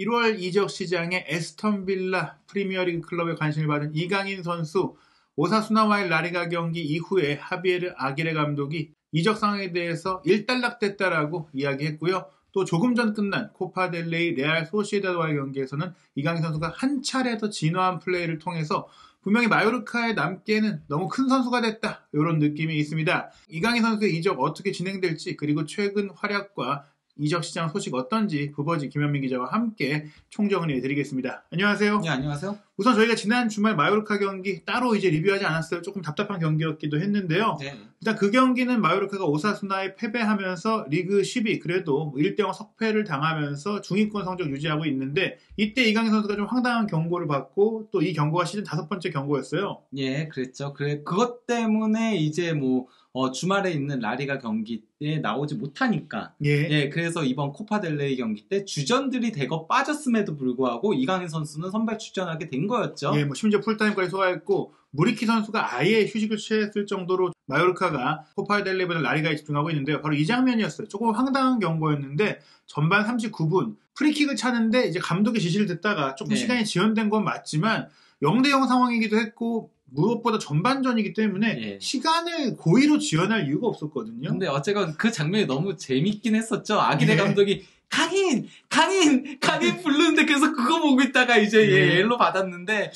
1월 이적 시장에 에스턴 빌라 프리미어리그 클럽에 관심을 받은 이강인 선수, 오사수나와의 라리가 경기 이후에 하비에르 아기레 감독이 이적 상황에 대해서 일단락됐다라고 이야기했고요. 또 조금 전 끝난 코파델레이 레알 소시에다드와의 경기에서는 이강인 선수가 한 차례 더 진화한 플레이를 통해서 분명히 마요르카에 남기에는 너무 큰 선수가 됐다, 이런 느낌이 있습니다. 이강인 선수의 이적 어떻게 진행될지, 그리고 최근 활약과 이적 시장 소식 어떤지 부버지 김현민 기자와 함께 총정리해드리겠습니다. 안녕하세요. 네, 안녕하세요. 우선 저희가 지난 주말 마요르카 경기 따로 이제 리뷰하지 않았어요. 조금 답답한 경기였기도 했는데요. 네. 일단 그 경기는 마요르카가 오사수나에 패배하면서 리그 10위, 그래도 1대0 석패를 당하면서 중위권 성적 유지하고 있는데, 이때 이강인 선수가 좀 황당한 경고를 받고, 또 이 경고가 시즌 5번째 경고였어요. 예, 그랬죠. 그것 때문에 이제 주말에 있는 라리가 경기에 나오지 못하니까. 예, 그래서 이번 코파델레이 경기 때 주전들이 대거 빠졌음에도 불구하고 이강인 선수는 선발 출전하게 된 거였죠. 예, 심지어 풀타임까지 소화했고, 무리키 선수가 아예 휴식을 취했을 정도로 마요르카가 코파델레이보다 라리가에 집중하고 있는데요. 바로 이 장면이었어요. 조금 황당한 경고였는데, 전반 39분 프리킥을 차는데 이제 감독의 지시를 듣다가 조금 시간이 지연된 건 맞지만 0대0 상황이기도 했고, 무엇보다 전반전이기 때문에 시간을 고의로 지연할 이유가 없었거든요. 근데 어쨌건 그 장면이 너무 재밌긴 했었죠. 아기레 감독이 강인 부르는데 계속 그거 보고 있다가 이제 옐로 받았는데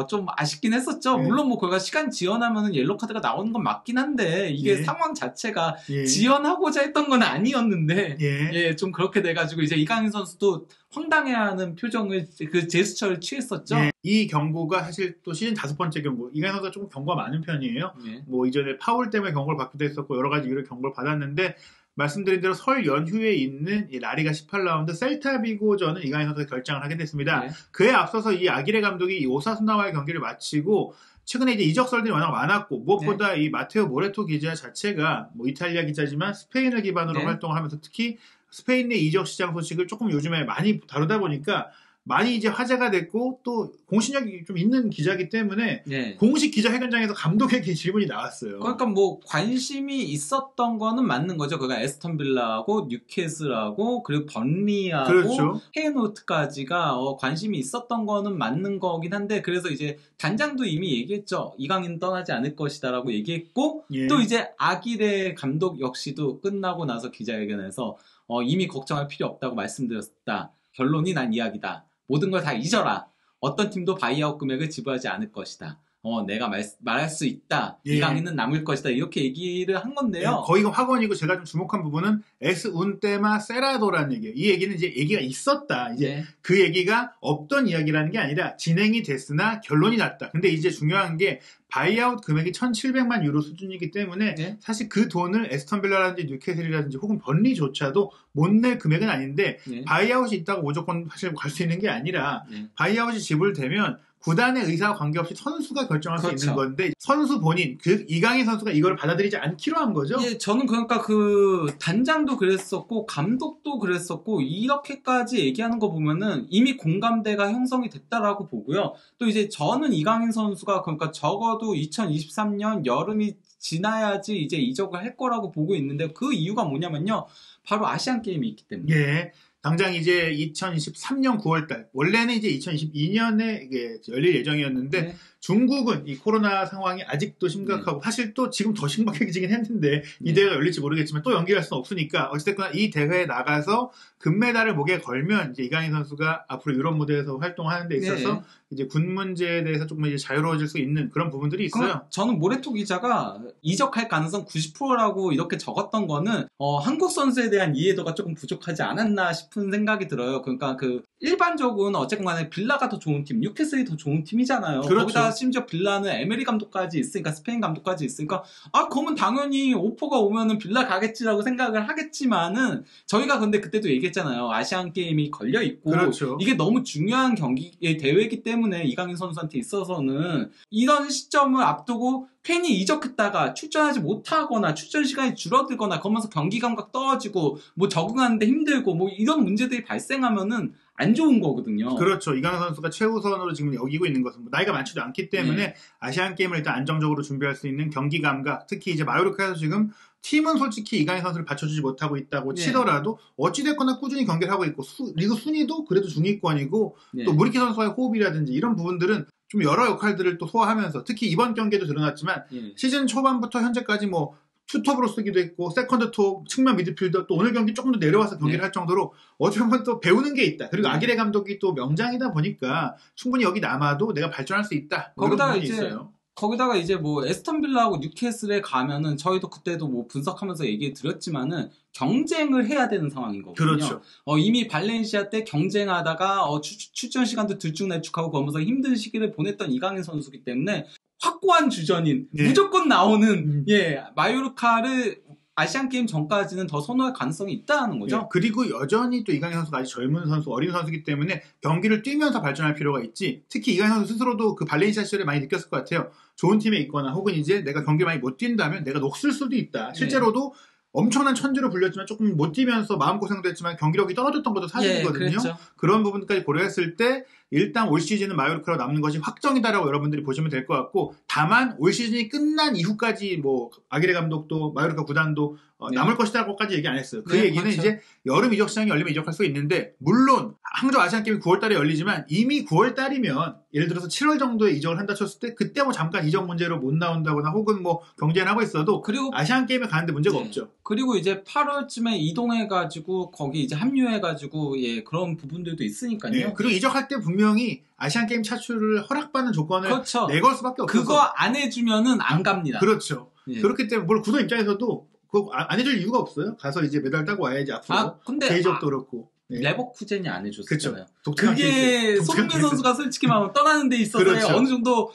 좀 아쉽긴 했었죠. 물론 거기가 시간 지연하면은 옐로 카드가 나오는 건 맞긴 한데 이게 상황 자체가 지연하고자 했던 건 아니었는데 좀 그렇게 돼가지고 이제 이강인 선수도 황당해하는 표정을, 그 제스처를 취했었죠. 이 경고가 사실 또 시즌 5번째 경고. 이강인 선수가 조금 경고가 많은 편이에요. 이전에 파울 때문에 경고를 받기도 했었고 여러 가지 이유로 경고를 받았는데, 말씀드린 대로 설 연휴에 있는 이 라리가 18라운드 셀타비고전은 이강인 선수가 결장을 하게 됐습니다. 그에 앞서서 이 아기레 감독이 이 오사수나와의 경기를 마치고, 최근에 이제 이적설들이 워낙 많았고, 무엇보다 이 마테오 모레토 기자 자체가 이탈리아 기자지만 스페인을 기반으로 활동을 하면서 특히 스페인 내 이적 시장 소식을 조금 요즘에 많이 다루다 보니까 많이 이제 화제가 됐고, 또 공신력이 좀 있는 기자이기 때문에 공식 기자회견장에서 감독에게 질문이 나왔어요. 그러니까 관심이 있었던 거는 맞는 거죠. 그가 에스턴 빌라하고 뉴캐슬하고 그리고 번리하고 페이노트까지가 관심이 있었던 거는 맞는 거긴 한데, 그래서 이제 단장도 이미 얘기했죠. 이강인 떠나지 않을 것이다라고 얘기했고, 또 이제 아기레 감독 역시도 끝나고 나서 기자회견에서 이미 걱정할 필요 없다고 말씀드렸다. 결론이 난 이야기다. 모든 걸 다 잊어라. 어떤 팀도 바이아웃 금액을 지불하지 않을 것이다. 내가 말할 수 있다. 이강인은 남을 것이다. 이렇게 얘기를 한 건데요. 거의 확언이고, 제가 좀 주목한 부분은 에스 운테마 세라도라는 얘기예요. 이 얘기는 이제 얘기가 있었다. 이제 그 얘기가 없던 이야기라는 게 아니라 진행이 됐으나 결론이 났다. 근데 이제 중요한 게 바이아웃 금액이 1,700만 유로 수준이기 때문에 사실 그 돈을 에스턴 빌라라든지 뉴캐슬이라든지 혹은 번리조차도 못 낼 금액은 아닌데, 바이아웃이 있다고 무조건 사실 갈 수 있는 게 아니라 바이아웃이 지불되면 구단의 의사와 관계없이 선수가 결정할 수 있는 건데, 선수 본인, 이강인 선수가 이걸 받아들이지 않기로 한 거죠? 저는 그러니까 단장도 그랬었고 감독도 그랬었고 이렇게까지 얘기하는 거 보면은 이미 공감대가 형성이 됐다라고 보고요. 또 이제 저는 이강인 선수가 그러니까 적어도 2023년 여름이 지나야지 이제 이적을 할 거라고 보고 있는데, 그 이유가 뭐냐면요. 바로 아시안 게임이 있기 때문에. 당장 이제 2023년 9월달, 원래는 이제 2022년에 이게 열릴 예정이었는데, 중국은 이 코로나 상황이 아직도 심각하고, 사실 또 지금 더 심각해지긴 했는데, 이 대회가 열릴지 모르겠지만 또 연기할 수는 없으니까, 어쨌든 이 대회에 나가서 금메달을 목에 걸면 이제 이강인 선수가 앞으로 유럽 무대에서 활동하는 데 있어서 이제 군 문제에 대해서 조금 이제 자유로워질 수 있는 그런 부분들이 있어요. 저는 모레토 기자가 이적할 가능성 90%라고 이렇게 적었던 거는 한국 선수에 대한 이해도가 조금 부족하지 않았나 싶은 생각이 들어요. 그러니까 일반적으로는 어쨌건 간에 빌라가 더 좋은 팀, 뉴캐슬이 더 좋은 팀이잖아요. 거기다 심지어 빌라는 에메리 감독까지 있으니까, 스페인 감독까지 있으니까, 그러면 당연히 오퍼가 오면은 빌라 가겠지라고 생각을 하겠지만은, 저희가 근데 그때도 얘기했잖아요. 아시안 게임이 걸려있고, 이게 너무 중요한 대회이기 때문에 이강인 선수한테 있어서는 이런 시점을 앞두고 괜히 이적했다가 출전하지 못하거나 출전 시간이 줄어들거나 그러면서 경기 감각 떨어지고 적응하는데 힘들고 이런 문제들이 발생하면은 안 좋은 거거든요. 그렇죠. 이강인 선수가 최우선으로 지금 여기고 있는 것은 나이가 많지도 않기 때문에 아시안 게임을 일단 안정적으로 준비할 수 있는 경기 감각, 특히 이제 마요르카에서 지금 팀은 솔직히 이강인 선수를 받쳐주지 못하고 있다고 치더라도 어찌됐거나 꾸준히 경기를 하고 있고 리그 순위도 그래도 중위권이고 또 무리키 선수와의 호흡이라든지 이런 부분들은 좀 여러 역할들을 또 소화하면서 특히 이번 경기에도 드러났지만 시즌 초반부터 현재까지 뭐 투톱으로 쓰기도 했고 세컨드 톱, 측면 미드필더 또 오늘 경기 조금 더 내려와서 경기를 할 정도로 어떻게 보면 또 배우는 게 있다. 그리고 아기레 감독이 또 명장이다 보니까 충분히 여기 남아도 내가 발전할 수 있다. 거기다가 이제 뭐 에스턴 빌라하고 뉴캐슬에 가면은 저희도 그때도 뭐 분석하면서 얘기 드렸지만은 경쟁을 해야 되는 상황인 거거든요. 그렇죠. 이미 발렌시아 때 경쟁하다가 출전 시간도 들쭉날쭉하고 그러면서 힘든 시기를 보냈던 이강인 선수이기 때문에 확고한 주전인 무조건 나오는 마요르카를 아시안게임 전까지는 더 선호할 가능성이 있다는 거죠. 그리고 여전히 또 이강인 선수가 아직 젊은 선수, 어린 선수이기 때문에 경기를 뛰면서 발전할 필요가 있지. 특히 이강인 선수 스스로도 그 발렌시아 시절에 많이 느꼈을 것 같아요. 좋은 팀에 있거나 혹은 이제 내가 경기를 많이 못 뛴다면 내가 녹슬 수도 있다. 실제로도 엄청난 천재로 불렸지만 조금 못 뛰면서 마음고생도 했지만 경기력이 떨어졌던 것도 사실이거든요. 그런 부분까지 고려했을 때 일단 올 시즌은 마요르카로 남는 것이 확정이다라고 여러분들이 보시면 될 것 같고 다만 올 시즌이 끝난 이후까지 뭐 아기레 감독도 마요르카 구단도 남을 것이다라고까지 얘기 안 했어요. 그 얘기는 이제 여름 이적 시장이 열리면 이적할 수 있는데 물론 항저우 아시안게임이 9월달에 열리지만 이미 9월달이면 예를 들어서 7월 정도에 이적을 한다 쳤을 때 그때 뭐 잠깐 이적 문제로 못 나온다거나 혹은 뭐 경쟁을 하고 있어도 그리고 아시안게임에 가는데 문제가 없죠. 그리고 이제 8월쯤에 이동해가지고 거기 이제 합류해가지고 그런 부분들도 있으니까요. 그리고 이적할 때 분명히 아시안게임 차출을 허락받는 조건을 내걸 수밖에 없어서 그거 안 해주면은 안 갑니다. 그렇죠. 그렇기 때문에 뭘 구단 입장에서도 그거 안 해줄 이유가 없어요. 가서 이제 메달 따고 와야지 앞으로. 근데 개인적도 그렇고. 레버쿠젠이 안 해줬잖아요. 그게 손흥민 선수가 솔직히 말하면 떠나는 데 있어서 어느 정도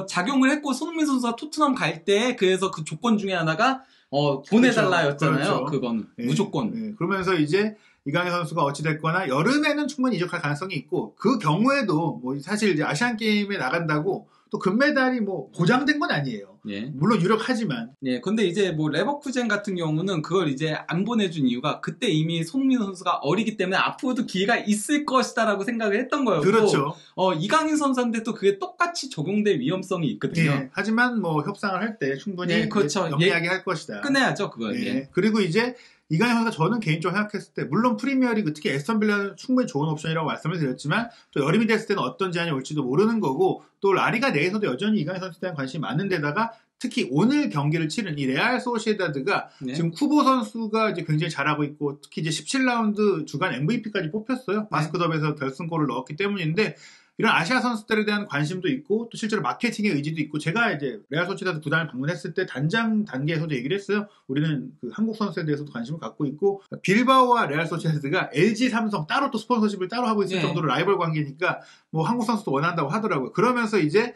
작용을 했고 손흥민 선수가 토트넘 갈 때 그래서 그 조건 중에 하나가 보내달라였잖아요. 그건 무조건. 그러면서 이제 이강인 선수가 어찌됐거나 여름에는 충분히 이적할 가능성이 있고 그 경우에도 뭐 사실 이제 아시안 게임에 나간다고 또 금메달이 뭐 보장된 건 아니에요. 물론 유력하지만. 근데 이제 뭐 레버쿠젠 같은 경우는 그걸 이제 안 보내준 이유가 그때 이미 손흥민 선수가 어리기 때문에 앞으로도 기회가 있을 것이다라고 생각을 했던 거였고. 그렇죠. 이강인 선수한테 또 그게 똑같이 적용될 위험성이 있거든요. 하지만 뭐 협상을 할 때 충분히 영리하게 할 것이다. 끝내야죠, 그건. 그리고 이제 이강인 선수가 저는 개인적으로 생각했을 때 물론 프리미어리그 특히 에스턴 빌라는 충분히 좋은 옵션이라고 말씀을 드렸지만 또 여름이 됐을 때는 어떤 제안이 올지도 모르는 거고 또 라리가 내에서도 여전히 이강인 선수에 대한 관심이 많은 데다가 특히 오늘 경기를 치른 이 레알 소시에다드가 지금 쿠보 선수가 이제 굉장히 잘하고 있고 특히 이제 17라운드 주간 MVP까지 뽑혔어요. 바스크더비에서 결승골을 넣었기 때문인데 이런 아시아 선수들에 대한 관심도 있고 또 실제로 마케팅의 의지도 있고 제가 이제 레알 소시에다드 구단을 방문했을 때 단장 단계에서도 얘기를 했어요. 우리는 그 한국 선수에 대해서도 관심을 갖고 있고 빌바오와 레알 소시에다드가 LG, 삼성 따로 또 스폰서십을 따로 하고 있을 정도로 라이벌 관계니까 뭐 한국 선수도 원한다고 하더라고요. 그러면서 이제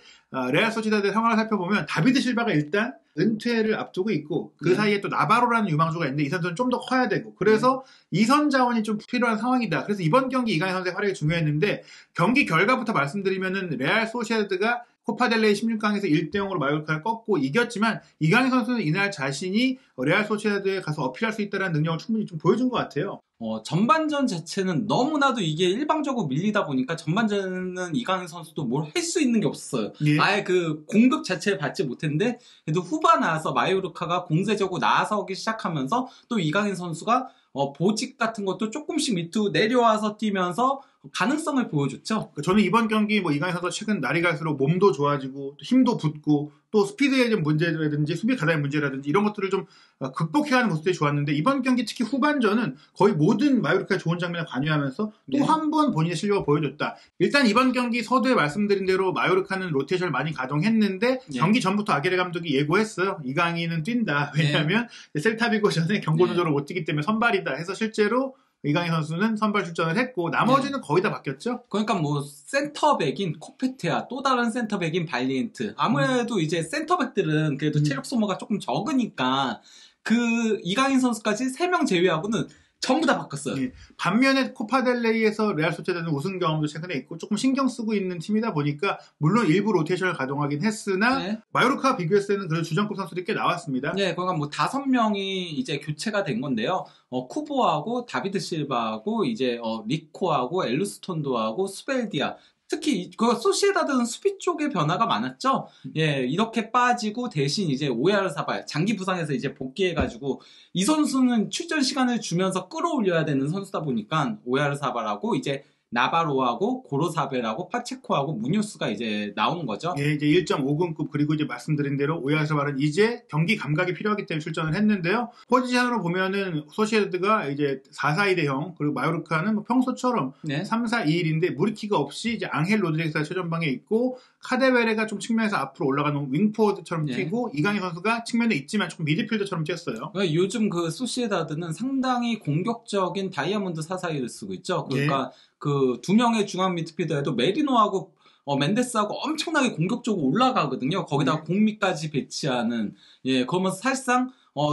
레알 소시에다드의 상황을 살펴보면 다비드 실바가 일단 은퇴를 앞두고 있고 그 사이에 또 나바로라는 유망주가 있는데 이 선수는 좀 더 커야 되고 그래서 이선 자원이 좀 필요한 상황이다. 그래서 이번 경기 이강인 선수의 활약이 중요했는데 경기 결과부터 말씀드리면은 레알 소시에다드가 코파델레이 16강에서 1대0으로 마요르카를 꺾고 이겼지만 이강인 선수는 이날 자신이 레알 소시에다드에 가서 어필할 수 있다는 능력을 충분히 좀 보여준 것 같아요. 전반전 자체는 너무나도 이게 일방적으로 밀리다 보니까 전반전은 이강인 선수도 뭘 할 수 있는 게 없었어요. 아예 그 공급 자체를 받지 못했는데 그래도 후반 나와서 마요르카가 공세적으로 나서기 시작하면서 또 이강인 선수가 보직 같은 것도 조금씩 밑으로 내려와서 뛰면서 가능성을 보여줬죠. 저는 이번 경기 뭐 이강인 선수가 최근 날이 갈수록 몸도 좋아지고 힘도 붙고 또 스피드에 좀 문제라든지 수비 가담의 문제라든지 이런 것들을 좀 극복해가는 모습들이 좋았는데 이번 경기 특히 후반전은 거의 모든 마요르카의 좋은 장면에 관여하면서 또 한 번 본인의 실력을 보여줬다. 일단 이번 경기 서두에 말씀드린 대로 마요르카는 로테이션을 많이 가동했는데 경기 전부터 아게레 감독이 예고했어요. 이강인은 뛴다. 왜냐하면 셀타비고 전에 경고 누적으로 못 뛰기 때문에 선발이다 해서 실제로 이강인 선수는 선발 출전을 했고 나머지는 거의 다 바뀌었죠. 그러니까 뭐 센터백인 코페테아 또 다른 센터백인 발리엔트 아무래도 이제 센터백들은 그래도 체력 소모가 조금 적으니까 그 이강인 선수까지 3명 제외하고는 전부 다 바꿨어요. 예. 반면에 코파델레이에서 레알 소시에다드는 우승 경험도 최근에 있고 조금 신경 쓰고 있는 팀이다 보니까 물론 일부 로테이션을 가동하긴 했으나 네. 마요르카와 비교했을 때는 그래도 주전급 선수들이 꽤 나왔습니다. 네, 그러니까 뭐 5명이 이제 교체가 된 건데요. 쿠보하고 다비드 실바하고 이제 리코하고 엘루스톤도하고 수벨디아. 특히 그 소시에다드는 수비 쪽의 변화가 많았죠. 예, 이렇게 빠지고 대신 이제 오야르사발 장기 부상에서 이제 복귀해가지고 이 선수는 출전 시간을 주면서 끌어올려야 되는 선수다 보니까 오야르사발하고 이제 나바로하고 고로사벨하고 파체코하고 무뉴스가 이제 나오는 거죠. 예, 이제 1.5군급 그리고 이제 말씀드린 대로 오야르사발은 이제 경기 감각이 필요하기 때문에 출전을 했는데요. 포지션으로 보면은 소시에다드가 이제 4-4-2대형 그리고 마요르카는 뭐 평소처럼 네. 3-4-2-1인데 무리키가 없이 이제 앙헬 로드리게스가 최전방에 있고 카데베레가 좀 측면에서 앞으로 올라가는 윙포워드처럼 뛰고 네. 이강인 선수가 측면에 있지만 조금 미드필더처럼 뛰었어요. 그러니까 요즘 그 소시에다드는 상당히 공격적인 다이아몬드 4-4-2를 쓰고 있죠. 그러니까 네. 그 두 명의 중앙 미드필더에도 메리노하고 멘데스하고 엄청나게 공격적으로 올라가거든요. 거기다가 공미까지 배치하는 예 그러면서 사실상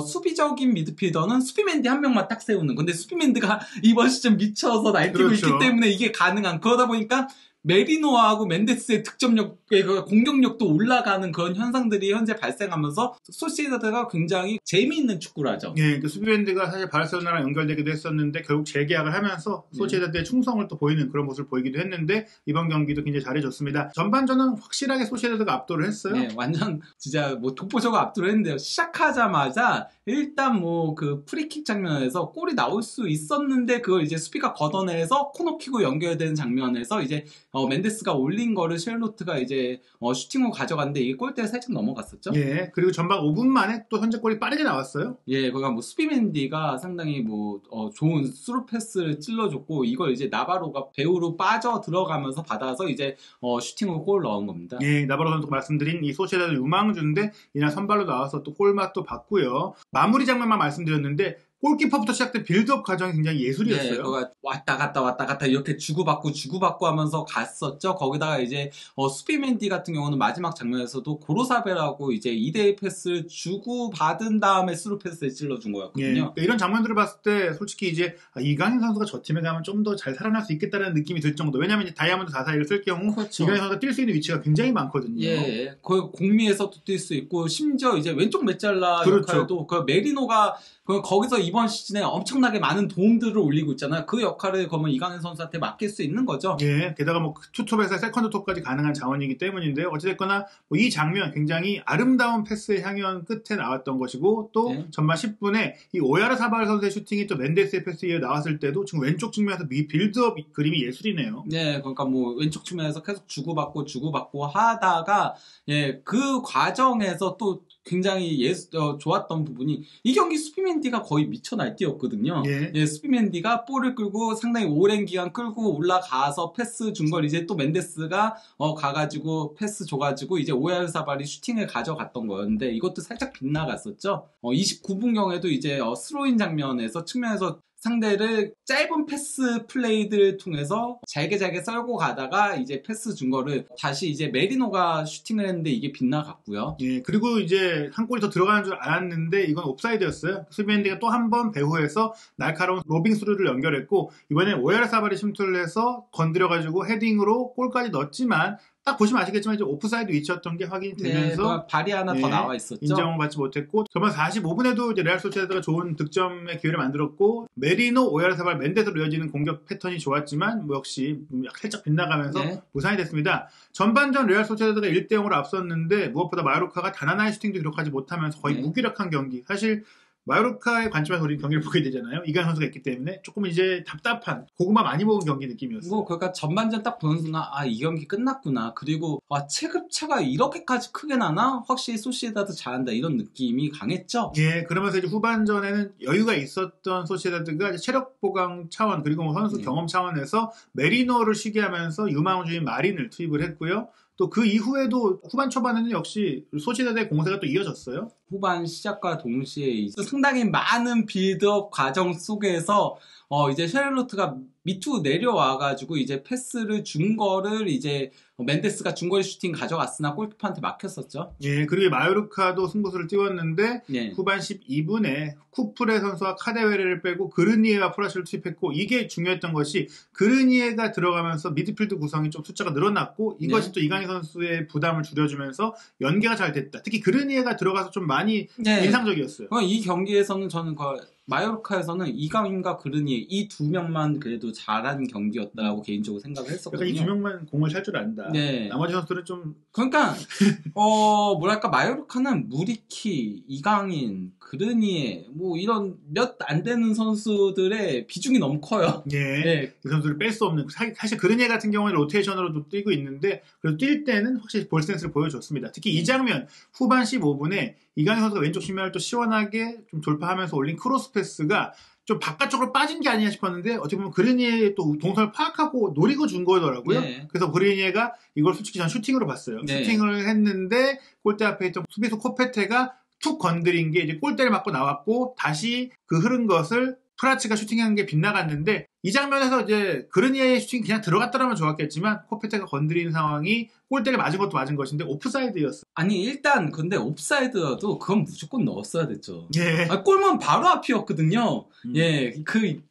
수비적인 미드필더는 수비맨디 한 명만 딱 세우는. 근데 수비맨디가 이번 시즌 미쳐서 날뛰고 그렇죠. 있기 때문에 이게 가능한. 그러다 보니까 메리노하고 멘데스의 득점력의 공격력도 올라가는 그런 현상들이 현재 발생하면서 소시에다드가 굉장히 재미있는 축구를 하죠. 예, 그 수비밴드가 사실 바르셀로나랑 연결되기도 했었는데 결국 재계약을 하면서 소시에다드의 충성을 또 보이는 그런 모습을 보이기도 했는데 이번 경기도 굉장히 잘해줬습니다. 전반전은 확실하게 소시에다드가 압도를 했어요. 네, 완전 진짜 뭐 독보적으로 압도를 했는데요. 시작하자마자 일단 뭐 그 프리킥 장면에서 골이 나올 수 있었는데 그걸 이제 수비가 걷어내서 코너킥으로 연결되는 장면에서 이제 멘데스가 올린 거를 쉘로트가 이제 슈팅으로 가져갔는데 이게 골대에 살짝 넘어갔었죠. 예. 그리고 전반 5분 만에 또 선제골이 빠르게 나왔어요. 예. 그러니까 뭐 수비맨디가 상당히 뭐 좋은 스루 패스를 찔러줬고 이걸 이제 나바로가 배우로 빠져 들어가면서 받아서 이제 슈팅으로 골 넣은 겁니다. 예. 나바로 선수 말씀드린 이 소시에다드 유망주인데 이날 선발로 나와서 또 골맛도 봤고요. 마무리 장면만 말씀드렸는데 골키퍼부터 시작된 빌드업 과정이 굉장히 예술이었어요. 네, 그거 왔다 갔다 이렇게 주고받고 하면서 갔었죠. 거기다가 이제 수비맨디 같은 경우는 마지막 장면에서도 고로사벨하고 이제 2대1 패스를 주고받은 다음에 스루 패스를 찔러준 거였거든요. 예, 그러니까 이런 장면들을 봤을 때 솔직히 이제 이강인 선수가 저 팀에 가면 좀 더 잘 살아날 수 있겠다는 느낌이 들 정도. 왜냐하면 이제 다이아몬드 4-4-1을 쓸 경우 그렇죠. 이강인 선수가 뛸 수 있는 위치가 굉장히 많거든요. 예, 그 공미에서도 뛸 수 있고 심지어 이제 왼쪽 메잘라 그렇죠. 역할도 그 메리노가 거기서 이번 시즌에 엄청나게 많은 도움들을 올리고 있잖아요. 그 역할을 그러면 이강인 선수한테 맡길 수 있는 거죠. 예, 게다가 뭐 투톱에서 세컨드 톱까지 가능한 자원이기 때문인데요. 어찌됐거나 뭐 이 장면 굉장히 아름다운 패스의 향연 끝에 나왔던 것이고 또 네. 전반 10분에 이 오야르사발 선수의 슈팅이 또 멘데스의 패스에 나왔을 때도 지금 왼쪽 측면에서 빌드업 그림이 예술이네요. 네, 그러니까 뭐 왼쪽 측면에서 계속 주고받고 하다가 예, 그 과정에서 또 굉장히 좋았던 부분이 이 경기 수비맨디가 거의 미쳐 날뛰었거든요. 예, 수비맨디가 볼을 끌고 상당히 오랜 기간 끌고 올라가서 패스 준 걸 이제 또 멘데스가 가가지고 패스 줘가지고 이제 오야르사발이 슈팅을 가져갔던 거였는데 이것도 살짝 빗나갔었죠. 29분경에도 이제 스로인 장면에서 측면에서 상대를 짧은 패스 플레이들을 통해서 잘게 썰고 가다가 이제 패스 준 거를 다시 이제 메리노가 슈팅을 했는데 이게 빗나갔고요. 예, 그리고 이제 한 골이 더 들어가는 줄 알았는데 이건 옵사이드였어요. 수비맨디가 또 한 번 배후에서 날카로운 로빙 스루를 연결했고 이번에 오야르사발이 침투를 해서 건드려가지고 헤딩으로 골까지 넣었지만 딱 보시면 아시겠지만 이제 오프사이드 위치였던 게 확인이 되면서 네, 발이 하나 더 나와 있었죠. 인정을 받지 못했고 전반 45분에도 이제 레알 소시에다드가 좋은 득점의 기회를 만들었고 메리노, 오야르사발, 멘데스로 이어지는 공격 패턴이 좋았지만 뭐 역시 살짝 빗나가면서 무산이 됐습니다. 전반전 레알 소시에다드가 1대0으로 앞섰는데 무엇보다 마요르카가 단 하나의 슈팅도 기록하지 못하면서 거의 무기력한 경기. 사실 마요르카의 관점에서 우리 경기를 보게 되잖아요. 이강인 선수가 있기 때문에 조금 이제 답답한 고구마 많이 먹은 경기 느낌이었어요. 뭐 그러니까 전반전 딱 보는 순간 이 경기 끝났구나. 그리고 체급차가 이렇게까지 크게 나나? 확실히 소시에다드 잘한다 이런 느낌이 강했죠. 예, 그러면서 이제 후반전에는 여유가 있었던 소시에다드가 체력 보강 차원 그리고 뭐 선수 경험 차원에서 메리노를 쉬게 하면서 유망주인 마린을 투입을 했고요. 또 그 이후에도 후반 초반에는 역시 소시에다드의 공세가 또 이어졌어요. 후반 시작과 동시에 상당히 많은 빌드업 과정 속에서 이제 샤를로트가 밑으로 내려와가지고 이제 패스를 준 거를 이제 멘데스가 중거리 슈팅 가져갔으나 골키퍼한테 막혔었죠. 예, 그리고 마요르카도 승부수를 띄웠는데 예. 후반 12분에 쿠프레 선수와 카데웨레를 빼고 그르니에와 프라시를 투입했고 이게 중요했던 것이 그르니에가 들어가면서 미드필드 구성이 좀 숫자가 늘어났고 이것이 또 이강인 선수의 부담을 줄여주면서 연계가 잘 됐다. 특히 그르니에가 들어가서 좀 많이 인상적이었어요. 이 경기에서는 저는 마요르카에서는 이강인과 그르니에 이 두 명만 그래도 잘한 경기였다라고 개인적으로 생각을 했었거든요. 이 두 명만 공을 찰 줄 안다. 네. 나머지 선수들은 좀 그러니까 뭐랄까 마요르카는 무리키, 이강인, 그르니에 뭐 이런 몇 안 되는 선수들의 비중이 너무 커요. 예. 네. 이 선수를 뺄 수 없는 사실 그르니에 같은 경우는 로테이션으로도 뛰고 있는데 그래도 뛸 때는 확실히 볼 센스를 보여줬습니다. 특히 이 장면 후반 15분에 이강인 선수가 왼쪽 측면을 또 시원하게 좀 돌파하면서 올린 크로스 패스가 좀 바깥쪽으로 빠진 게 아니냐 싶었는데 어떻게 보면 그르니에의 또 동선을 파악하고 노리고 준 거더라고요. 네. 그래서 그르니에가 이걸 솔직히 전 슈팅으로 봤어요. 네. 슈팅을 했는데 골대 앞에 있던 수비수 코페테가 툭 건드린 게 이제 골대를 맞고 나왔고 다시 그 흐른 것을 프라치가 슈팅한 게 빗나갔는데 이 장면에서 이제 그르니에의 슈팅이 그냥 들어갔더라면 좋았겠지만 코페테가 건드린 상황이 골대를 맞은 것도 맞은 것인데 오프사이드였어. 아니 일단 근데 옵사이드라도 그건 무조건 넣었어야 됐죠. 예. 골문 바로 앞이었거든요. 예,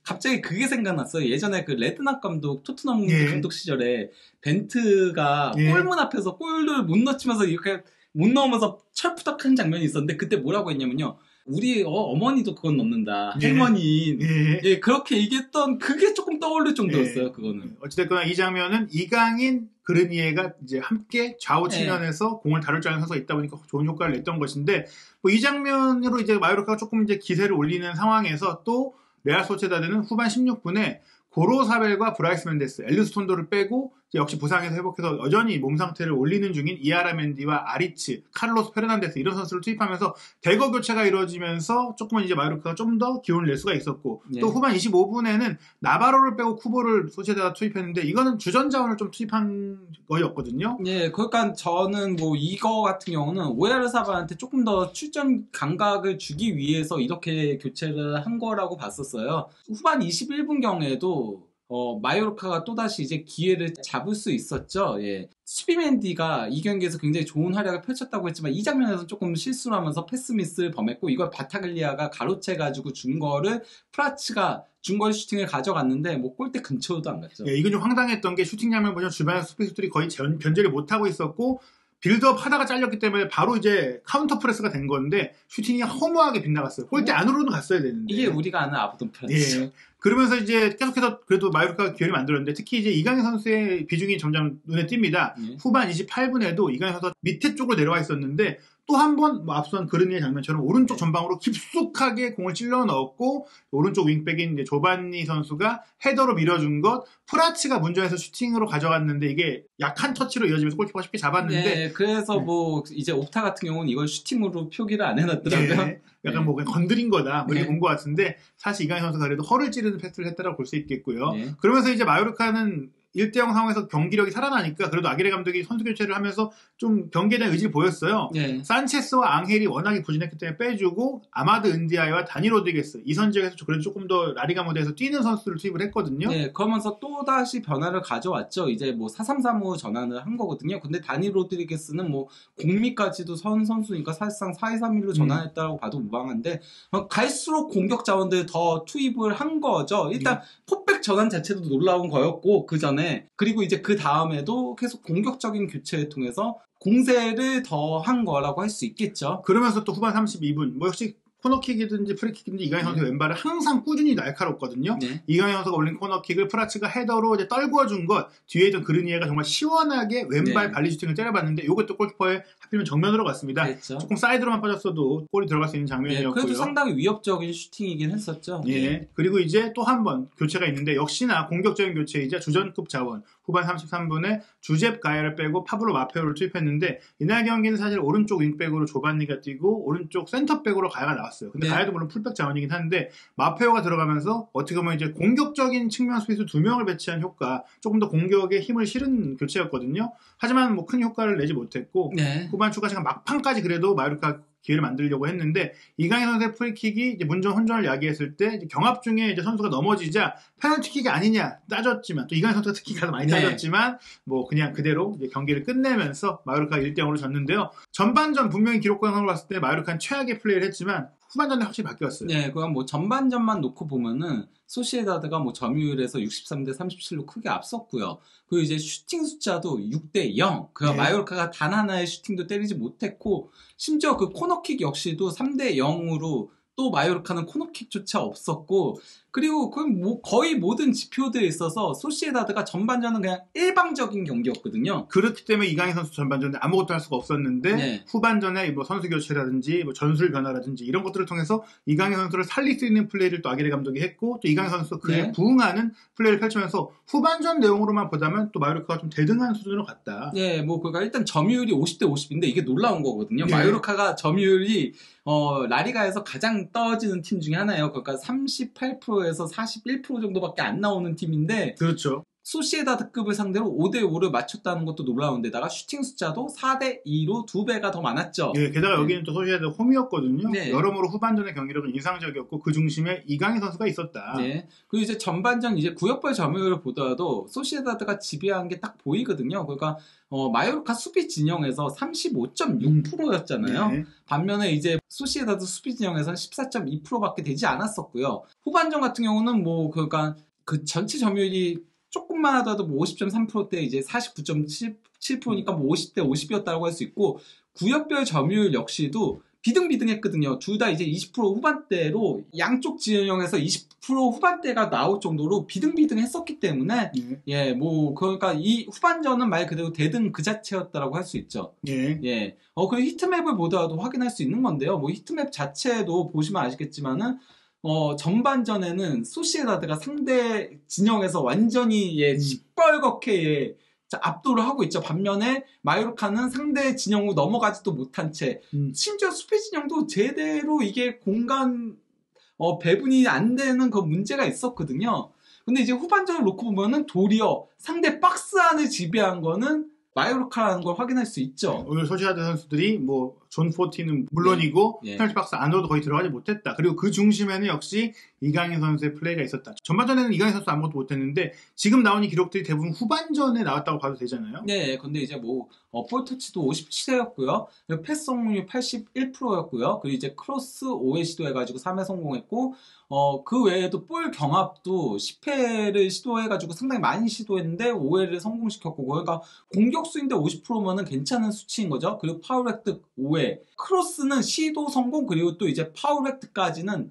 갑자기 그게 생각났어요. 예전에 그 레드낙 감독 토트넘 감독 시절에 벤트가 골문 앞에서 골을 못 넣치면서 이렇게 못 넣으면서 철푸덕한 장면이 있었는데 그때 뭐라고 했냐면요. 우리 어머니도 그건 넣는다. 할머니. 예, 그렇게 얘기했던 그게 조금 떠오를 정도였어요. 그거는. 어찌됐거나 이 장면은 이강인, 그르니에가 이제 함께 좌우 측면에서 공을 다룰 줄 아는 선수가 있다 보니까 좋은 효과를 냈던 것인데 뭐 이 장면으로 이제 마요르카가 조금 이제 기세를 올리는 상황에서 또 레알 소체다드는 후반 16분에 고로사벨과 브라이스 멘데스, 엘리스톤도를 빼고 역시 부상에서 회복해서 여전히 몸 상태를 올리는 중인 이아라멘디와 아리츠, 카를로스 페르난데스 이런 선수를 투입하면서 대거 교체가 이루어지면서 조금은 이제 마요르카가 좀 더 기운을 낼 수가 있었고 또 후반 25분에는 나바로를 빼고 쿠보를 소체다가 투입했는데 이거는 주전 자원을 좀 투입한 거였거든요. 예, 그러니까 저는 뭐 이거 같은 경우는 오야르사바한테 조금 더 출전 감각을 주기 위해서 이렇게 교체를 한 거라고 봤었어요. 후반 21분 경에도 마요르카가 또다시 이제 기회를 잡을 수 있었죠. 예. 슈비멘디가 이 경기에서 굉장히 좋은 활약을 펼쳤다고 했지만 이 장면에서 조금 실수를 하면서 패스 미스를 범했고 이걸 바타글리아가 가로채가지고 준 거를 프라츠가 중거리 슈팅을 가져갔는데 뭐 골대 근처도 안 갔죠. 예, 이건 좀 황당했던 게 슈팅 장면 보면 주변에서 수비수들이 거의 변제를 못하고 있었고 빌드업 하다가 잘렸기 때문에 바로 이제 카운터 프레스가 된 건데 슈팅이 허무하게 빗나갔어요. 골대 안으로는 갔어야 되는데. 이게 우리가 아는 아부돈 프레스죠. 예. 그러면서 이제 계속해서 그래도 마요르카가 기회를 만들었는데 특히 이제 이강인 선수의 비중이 점점 눈에 띕니다. 후반 28분에도 이강인 선수가 밑에 쪽으로 내려와 있었는데 또 한 번 앞선 그르니의 장면처럼 오른쪽 전방으로 깊숙하게 공을 찔러 넣었고 오른쪽 윙백인 이제 조반니 선수가 헤더로 밀어준 것 프라치가 문전에서 슈팅으로 가져갔는데 이게 약한 터치로 이어지면서 골키퍼가 쉽게 잡았는데 네, 그래서 뭐 이제 옵타 같은 경우는 이걸 슈팅으로 표기를 안 해놨더라고요. 네, 약간 뭐 그냥 건드린 거다 이렇게 본 것 같은데 사실 이강인 선수가 그래도 허를 찌르는 패스를 했다라고 볼 수 있겠고요. 그러면서 이제 마요르카는 1대0 상황에서 경기력이 살아나니까 그래도 아기레 감독이 선수 교체를 하면서 좀 경기에 대한 의지를 보였어요. 산체스와 앙헬이 워낙에 부진했기 때문에 빼주고 아마드 은디아이와 다니 로드리게스 이 선지역에서 그래도 조금 더 라리가 무대에서 뛰는 선수를 투입을 했거든요. 네, 그러면서 또다시 변화를 가져왔죠. 이제 뭐 4-3-3로 전환을 한 거거든요. 근데 다니 로드리게스는 뭐 공미까지도 선수니까 사실상 4-2-3-1로 전환했다고 봐도 무방한데 갈수록 공격 자원들 더 투입을 한 거죠. 일단 포백 전환 자체도 놀라운 거였고 그 전에 그리고 이제 그 다음에도 계속 공격적인 교체를 통해서 공세를 더 한 거라고 할 수 있겠죠. 그러면서 또 후반 32분 뭐 역시 코너킥이든지 프리킥이든지 이강인 선수의 왼발은 항상 꾸준히 날카롭거든요. 이강인 선수가 올린 코너킥을 프라츠가 헤더로 이제 떨구어 준 것 뒤에 있던 그르니에가 정말 시원하게 왼발 발리 슈팅을 때려봤는데 이것도 골키퍼의 하필이면 정면으로 갔습니다. 그랬죠. 조금 사이드로만 빠졌어도 골이 들어갈 수 있는 장면이었고요. 그래도 상당히 위협적인 슈팅이긴 했었죠. 그리고 이제 또 한 번 교체가 있는데 역시나 공격적인 교체이자 주전급 자원 후반 33분에 주젭 가야를 빼고 파블로 마페오를 투입했는데 이날 경기는 사실 오른쪽 윙백으로 조반니가 뛰고 오른쪽 센터백으로 가야가 나왔어요. 근데 가야도 물론 풀백 자원이긴 한데 마페오가 들어가면서 어떻게 보면 이제 공격적인 측면 수비수 2명을 배치한 효과 조금 더 공격에 힘을 실은 교체였거든요. 하지만 뭐 큰 효과를 내지 못했고 후반 추가 시간 막판까지 그래도 마요르카 기회를 만들려고 했는데 이강인 선수의 프리킥이 이제 문전 혼전을 야기했을 때 이제 경합 중에 이제 선수가 넘어지자 페널티킥이 아니냐 따졌지만 또 이강인 선수가 특히 가서 많이 따졌지만 뭐 그냥 그대로 이제 경기를 끝내면서 마요르카가 1대0으로 졌는데요. 전반전 분명히 기록관으로 봤을 때 마요르카는 최악의 플레이를 했지만 후반전에 확실히 바뀌었어요. 네, 그럼 뭐 전반전만 놓고 보면은 소시에다드가 뭐 점유율에서 63대 37로 크게 앞섰고요. 그리고 이제 슈팅 숫자도 6대 0. 그 네. 마요르카가 단 하나의 슈팅도 때리지 못했고 심지어 그 코너킥 역시도 3대 0으로 또 마요르카는 코너킥조차 없었고 그리고 뭐 거의 모든 지표들에 있어서 소시에다드가 전반전은 그냥 일방적인 경기였거든요. 그렇기 때문에 이강인 선수 전반전에 아무것도 할 수가 없었는데 네. 후반전에 뭐 선수 교체라든지 뭐 전술 변화라든지 이런 것들을 통해서 이강인 선수를 살릴 수 있는 플레이를 또 아기레 감독이 했고 또 이강인 선수 그에 네. 부응하는 플레이를 펼치면서 후반전 내용으로만 보자면 또 마요르카가 좀 대등한 수준으로 갔다. 네, 뭐 그러니까 일단 점유율이 50대 50인데 이게 놀라운 거거든요. 네. 마요르카가 점유율이 라리가에서 가장 떨어지는 팀 중에 하나예요. 그러니까 38%에서 41% 정도밖에 안 나오는 팀인데 그렇죠. 소시에다드급을 상대로 5대5를 맞췄다는 것도 놀라운데다가 슈팅 숫자도 4대2로 2배가 더 많았죠. 예, 게다가 여기는 또 소시에다드 홈이었거든요. 네. 여러모로 후반전의 경기력은 인상적이었고 그 중심에 이강인 선수가 있었다. 네. 그리고 이제 전반전 이제 구역별 점유율을 보더라도 소시에다드가 지배한 게 딱 보이거든요. 그러니까 마요르카 수비 진영에서 35.6%였잖아요. 네. 반면에 이제 소시에다드 수비 진영에서는 14.2%밖에 되지 않았었고요. 후반전 같은 경우는 뭐 그러니까 그 전체 점유율이 조금만 하더라도 뭐 50.3%대 이제 49.7%니까 뭐 50대 50이었다고 할 수 있고 구역별 점유율 역시도 비등비등했거든요. 둘 다 이제 20% 후반대로 양쪽 진영에서 20% 후반대가 나올 정도로 비등비등했었기 때문에 예, 뭐 그러니까 이 후반전은 말 그대로 대등 그 자체였다라고 할 수 있죠. 예. 예. 그리고 히트맵을 보더라도 확인할 수 있는 건데요. 뭐 히트맵 자체도 보시면 아시겠지만은 전반전에는 소시에다드가 상대 진영에서 완전히 시뻘겋게 압도를 하고 있죠. 반면에 마요르카는 상대 진영으로 넘어가지도 못한 채 심지어 수비 진영도 제대로 이게 공간 배분이 안 되는 그 문제가 있었거든요. 근데 이제 후반전을 놓고 보면은 도리어 상대 박스 안을 지배한 거는 마요르카라는 걸 확인할 수 있죠. 오늘 소시에다드 선수들이 뭐 존 포티는 물론이고 페널티 박스 안으로도 거의 들어가지 못했다. 그리고 그 중심에는 역시 이강인 선수의 플레이가 있었다. 전반전에는 이강인 선수 아무것도 못했는데 지금 나온 이 기록들이 대부분 후반전에 나왔다고 봐도 되잖아요. 네, 근데 이제 뭐 볼터치도 57회였고요. 패스 성공률 81%였고요. 그리고 이제 크로스 5회 시도해가지고 3회 성공했고 그 외에도 볼 경합도 10회를 시도해가지고 상당히 많이 시도했는데 5회를 성공시켰고 그러니까 공격수인데 50%면은 괜찮은 수치인 거죠. 그리고 파울 획득 5회, 크로스는 시도 성공 그리고 또 이제 파울 획득까지는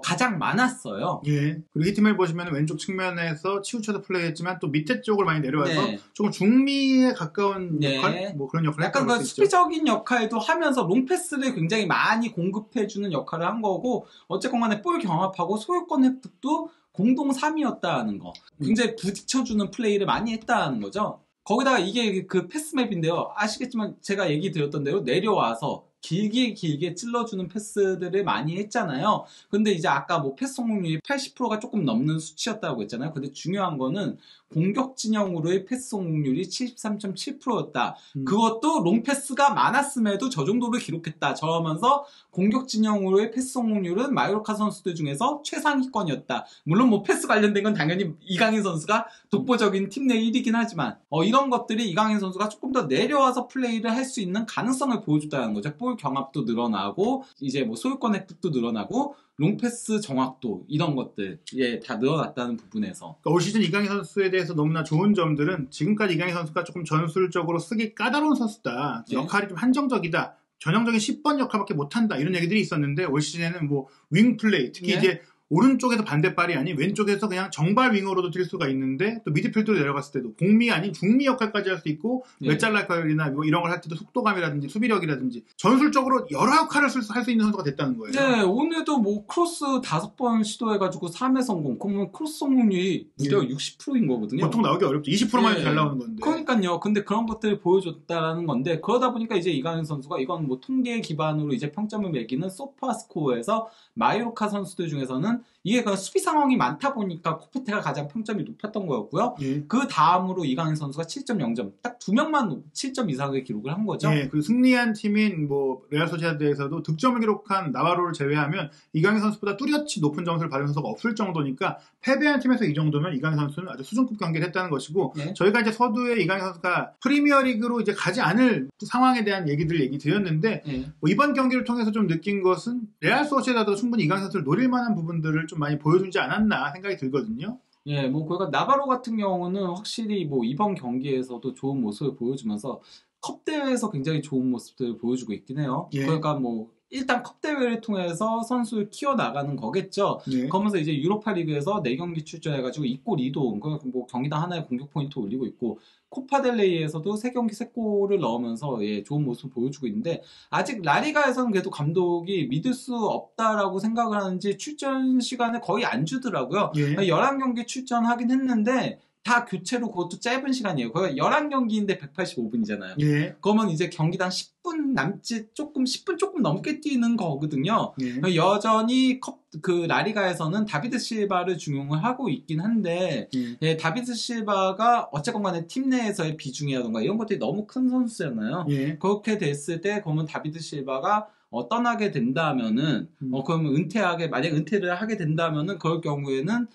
가장 많았어요. 예. 그리고 히트맵 보시면 왼쪽 측면에서 치우쳐서 플레이했지만 또 밑에 쪽으로 많이 내려와서 네. 조금 중미에 가까운 역할? 뭐 그런 역할을 약간 그 수비적인 역할도 하면서 롱패스를 굉장히 많이 공급해주는 역할을 한 거고 어쨌건 간에 볼 경합하고 소유권 획득도 공동 3위였다는 거. 굉장히 부딪혀주는 플레이를 많이 했다는 거죠. 거기다가 이게 그 패스맵인데요. 아시겠지만 제가 얘기 드렸던 대로 내려와서 길게 찔러주는 패스들을 많이 했잖아요. 근데 이제 아까 뭐 패스 성공률이 80%가 조금 넘는 수치였다고 했잖아요. 근데 중요한 거는 공격 진영으로의 패스 성공률이 73.7%였다. 그것도 롱패스가 많았음에도 저 정도를 기록했다. 저러면서 공격 진영으로의 패스 성공률은 마요르카 선수들 중에서 최상위권이었다. 물론 뭐 패스 관련된 건 당연히 이강인 선수가 독보적인 팀 내 1위긴 하지만 이런 것들이 이강인 선수가 조금 더 내려와서 플레이를 할 수 있는 가능성을 보여줬다는 거죠. 볼 경합도 늘어나고 이제 뭐 소유권 획득도 늘어나고 롱패스 정확도 이런 것들 다 늘어났다는 부분에서 그러니까 올 시즌 이강인 선수에 대해서 너무나 좋은 점들은 지금까지 이강인 선수가 조금 전술적으로 쓰기 까다로운 선수다. 역할이 좀 한정적이다. 전형적인 10번 역할밖에 못한다. 이런 얘기들이 있었는데 올 시즌에는 뭐 윙플레이 특히 이제 오른쪽에서 반대발이 아닌 왼쪽에서 그냥 정발 윙어로도 뛸 수가 있는데 또 미드필드로 내려갔을 때도 공미 아닌 중미 역할까지 할 수 있고 외짤 역할이나 뭐 이런 걸 할 때도 속도감이라든지 수비력이라든지 전술적으로 여러 역할을 할 수 있는 선수가 됐다는 거예요. 네, 오늘도 뭐 크로스 5번 시도해가지고 3회 성공. 그러면 크로스 성공률이 무려 60%인 거거든요. 보통 나오기 어렵죠. 20%만 잘 나오는 건데. 그러니까요. 근데 그런 것들을 보여줬다라는 건데 그러다 보니까 이제 이강인 선수가 이건 뭐 통계 기반으로 이제 평점을 매기는 소파스코어에서 마요르카 선수들 중에서는 이게 그 수비 상황이 많다 보니까 코페테가 가장 평점이 높았던 거였고요. 예. 그 다음으로 이강인 선수가 7.0점, 딱 2명만 7점 이상의 기록을 한 거죠. 예, 그리고 승리한 팀인 뭐 레알 소시에다드에서도 득점을 기록한 나바로를 제외하면 이강인 선수보다 뚜렷이 높은 점수를 받은 선수가 없을 정도니까 패배한 팀에서 이 정도면 이강인 선수는 아주 수준급 경기를 했다는 것이고 네. 저희가 이제 서두에 이강인 선수가 프리미어리그로 이제 가지 않을 상황에 대한 얘기 드렸는데 뭐 이번 경기를 통해서 좀 느낀 것은 레알 소시에다드도 충분히 이강인 선수를 노릴 만한 부분들을 좀 많이 보여주지 않았나 생각이 들거든요. 예, 뭐 그러니까 나바로 같은 경우는 확실히 뭐 이번 경기에서도 좋은 모습을 보여주면서 컵 대회에서 굉장히 좋은 모습들을 보여주고 있긴 해요. 예. 그러니까 뭐 일단 컵 대회를 통해서 선수를 키워나가는 거겠죠. 예. 그러면서 이제 유로파리그에서 4경기 출전해가지고 2골 2도움, 뭐 경기당 하나의 공격 포인트 올리고 있고, 코파델레이에서도 3경기 3골을 넣으면서 예, 좋은 모습을 보여주고 있는데, 아직 라리가에서는 그래도 감독이 믿을 수 없다라고 생각을 하는지 출전 시간을 거의 안 주더라고요. 예. 11경기 출전하긴 했는데 다 교체로 그것도 짧은 시간이에요. 거의 11경기인데 185분이잖아요. 예. 그러면 이제 경기당 10분 남짓 10분 조금 넘게 뛰는 거거든요. 예. 여전히 그 라리가에서는 다비드 실바를 중용을 하고 있긴 한데, 예, 다비드 실바가 어쨌건 간에 팀 내에서의 비중이라던가 이런 것들이 너무 큰 선수잖아요. 예. 그렇게 됐을 때, 그러면 다비드 실바가 떠나게 된다면은, 그러면 만약 은퇴를 하게 된다면은, 그럴 경우에는,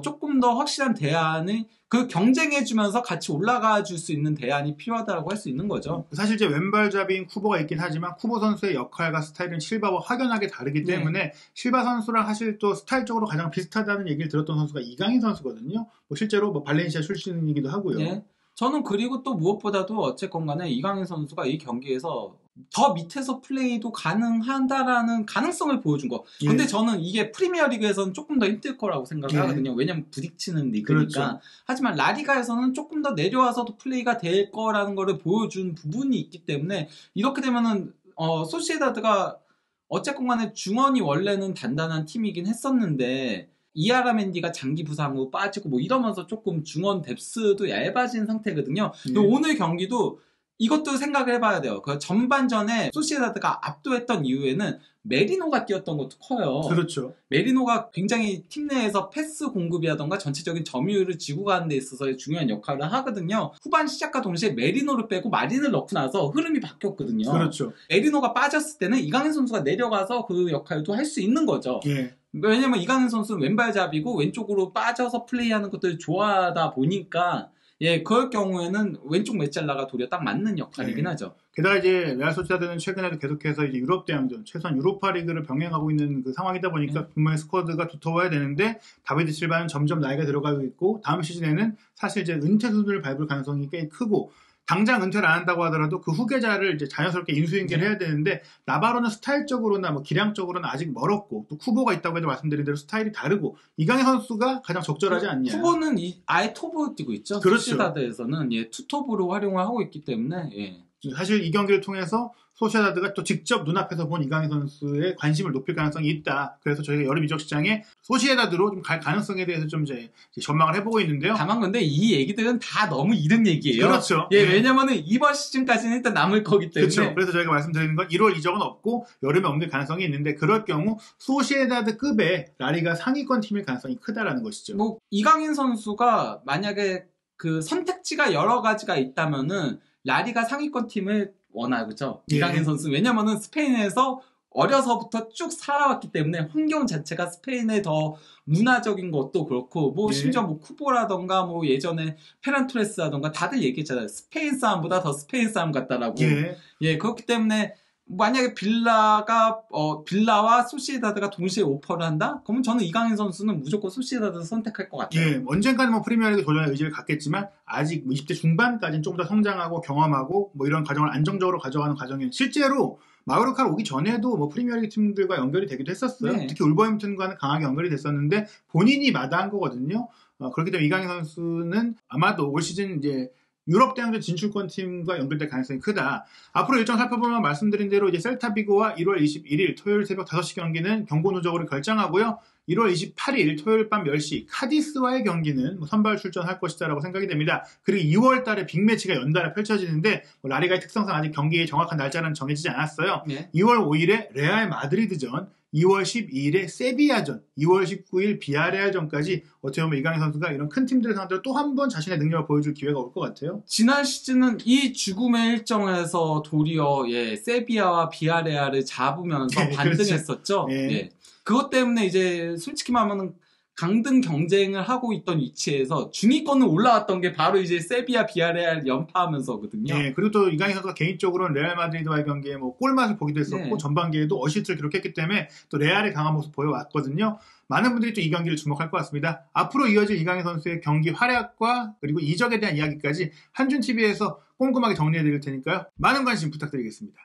조금 더 확실한 대안이, 그 경쟁해주면서 같이 올라가 줄 수 있는 대안이 필요하다고 할 수 있는 거죠. 사실 이제 왼발잡이인 쿠보가 있긴 하지만 쿠보 선수의 역할과 스타일은 실바와 확연하게 다르기 때문에 실바 선수랑 사실 또 스타일적으로 가장 비슷하다는 얘기를 들었던 선수가 이강인 선수거든요. 뭐 실제로 뭐 발렌시아 출신이기도 하고요. 네. 저는 그리고 또 무엇보다도 어쨌건 간에 이강인 선수가 이 경기에서 더 밑에서 플레이도 가능하다라는 가능성을 보여준 거. 근데 저는 이게 프리미어리그에서는 조금 더 힘들 거라고 생각을 하거든요. 왜냐면 부딪히는 리그니까. 그렇죠. 하지만 라리가에서는 조금 더 내려와서도 플레이가 될 거라는 거를 보여준 부분이 있기 때문에 이렇게 되면은 소시에다드가 어쨌건 간에 중원이 원래는 단단한 팀이긴 했었는데 이아라멘디가 장기 부상으로 빠지고 뭐 이러면서 조금 중원 뎁스도 얇아진 상태거든요. 오늘 경기도 이것도 생각을 해봐야 돼요. 그 전반전에 소시에다드가 압도했던 이유에는 메리노가 뛰었던 것도 커요. 그렇죠. 메리노가 굉장히 팀 내에서 패스 공급이라던가 전체적인 점유율을 쥐고 가는 데 있어서 중요한 역할을 하거든요. 후반 시작과 동시에 메리노를 빼고 마린을 넣고 나서 흐름이 바뀌었거든요. 그렇죠. 메리노가 빠졌을 때는 이강인 선수가 내려가서 그 역할도 할 수 있는 거죠. 예. 왜냐면 이강인 선수는 왼발잡이고 왼쪽으로 빠져서 플레이하는 것들을 좋아하다 보니까 예, 그럴 경우에는 왼쪽 메짤라가 도리어 딱 맞는 역할이긴 하죠. 게다가 이제 레알 소시에다드는 최근에도 계속해서 이제 유럽 대항전, 최소한 유로파 리그를 병행하고 있는 그 상황이다 보니까 분명히 스쿼드가 두터워야 되는데 다비드 실바는 점점 나이가 들어가고 있고 다음 시즌에는 사실 이제 은퇴 수준을 밟을 가능성이 꽤 크고 당장 은퇴를 안 한다고 하더라도 그 후계자를 이제 자연스럽게 인수인계를 해야 되는데 나바로는 스타일적으로나 뭐 기량적으로는 아직 멀었고 또 쿠보가 있다고 해도 말씀드린 대로 스타일이 다르고 이강인 선수가 가장 적절하지 않냐. 쿠보는 아예 톱으로 뛰고 있죠. 그렇죠. 소시에다드에서는 예, 투톱으로 활용을 하고 있기 때문에 예. 사실 이 경기를 통해서 소시에다드가 또 직접 눈앞에서 본 이강인 선수의 관심을 높일 가능성이 있다. 그래서 저희가 여름 이적 시장에 소시에다드로 좀 갈 가능성에 대해서 좀 이제 전망을 해보고 있는데요. 다만 근데 이 얘기들은 다 너무 이른 얘기예요. 그렇죠. 예, 왜냐면은 이번 시즌까지는 일단 남을 거기 때문에. 그렇죠. 그래서 저희가 말씀드리는 건 1월 이적은 없고 여름에 옮길 가능성이 있는데 그럴 경우 소시에다드급의 라리가 상위권 팀일 가능성이 크다라는 것이죠. 뭐 이강인 선수가 만약에 그 선택지가 여러 가지가 있다면은 라리가 상위권 팀을 원하죠. 그렇죠? 이강인 선수. 왜냐면은 스페인에서 어려서부터 쭉 살아왔기 때문에 환경 자체가 스페인의 더 문화적인 것도 그렇고 뭐 심지어 뭐 쿠보라던가 뭐 예전에 페란토레스라던가 다들 얘기했잖아요. 스페인 싸움보다 더 스페인 싸움 같다라고. 예, 그렇기 때문에 만약에 빌라와 소시에다드가 동시에 오퍼를 한다? 그러면 저는 이강인 선수는 무조건 소시에다드를 선택할 것 같아요. 예, 언젠가는 뭐 프리미어리그 도전의 의지를 갖겠지만 아직 20대 중반까지는 좀 더 성장하고 경험하고 뭐 이런 과정을 안정적으로 가져가는 과정이 실제로 마요르카로 오기 전에도 뭐 프리미어리그 팀들과 연결이 되기도 했었어요. 특히 울버햄튼과는 강하게 연결이 됐었는데 본인이 마다한 거거든요. 그렇기 때문에 이강인 선수는 아마도 올 시즌 이제 유럽 대항전 진출권 팀과 연결될 가능성이 크다. 앞으로 일정 살펴보면 말씀드린 대로 이제 셀타비고와 1월 21일 토요일 새벽 5시 경기는 경고 누적으로 결정하고요. 1월 28일 토요일 밤 10시 카디스와의 경기는 선발 출전할 것이다라고 생각이 됩니다. 그리고 2월 달에 빅매치가 연달아 펼쳐지는데 라리가의 특성상 아직 경기의 정확한 날짜는 정해지지 않았어요. 2월 5일에 레알 마드리드전, 2월 12일에 세비야전, 2월 19일 비아레알전까지 어떻게 보면 이강인 선수가 이런 큰 팀들을 상대로 또 한 번 자신의 능력을 보여줄 기회가 올 것 같아요. 지난 시즌은 이 죽음의 일정에서 도리어 세비야와 비아레알을 잡으면서 반등했었죠. 그것 때문에 이제 솔직히 말하면 강등 경쟁을 하고 있던 위치에서 중위권을 올라왔던 게 바로 이제 세비야 비아레알 연파하면서거든요. 네, 그리고 또 이강인 선수가 개인적으로는 레알 마드리드와의 경기에 뭐 골맛을 보기도 했었고 전반기에도 어시스트를 기록했기 때문에 또 레알의 강한 모습 보여왔거든요. 많은 분들이 또 이 경기를 주목할 것 같습니다. 앞으로 이어질 이강인 선수의 경기 활약과 그리고 이적에 대한 이야기까지 한준TV에서 꼼꼼하게 정리해드릴 테니까요. 많은 관심 부탁드리겠습니다.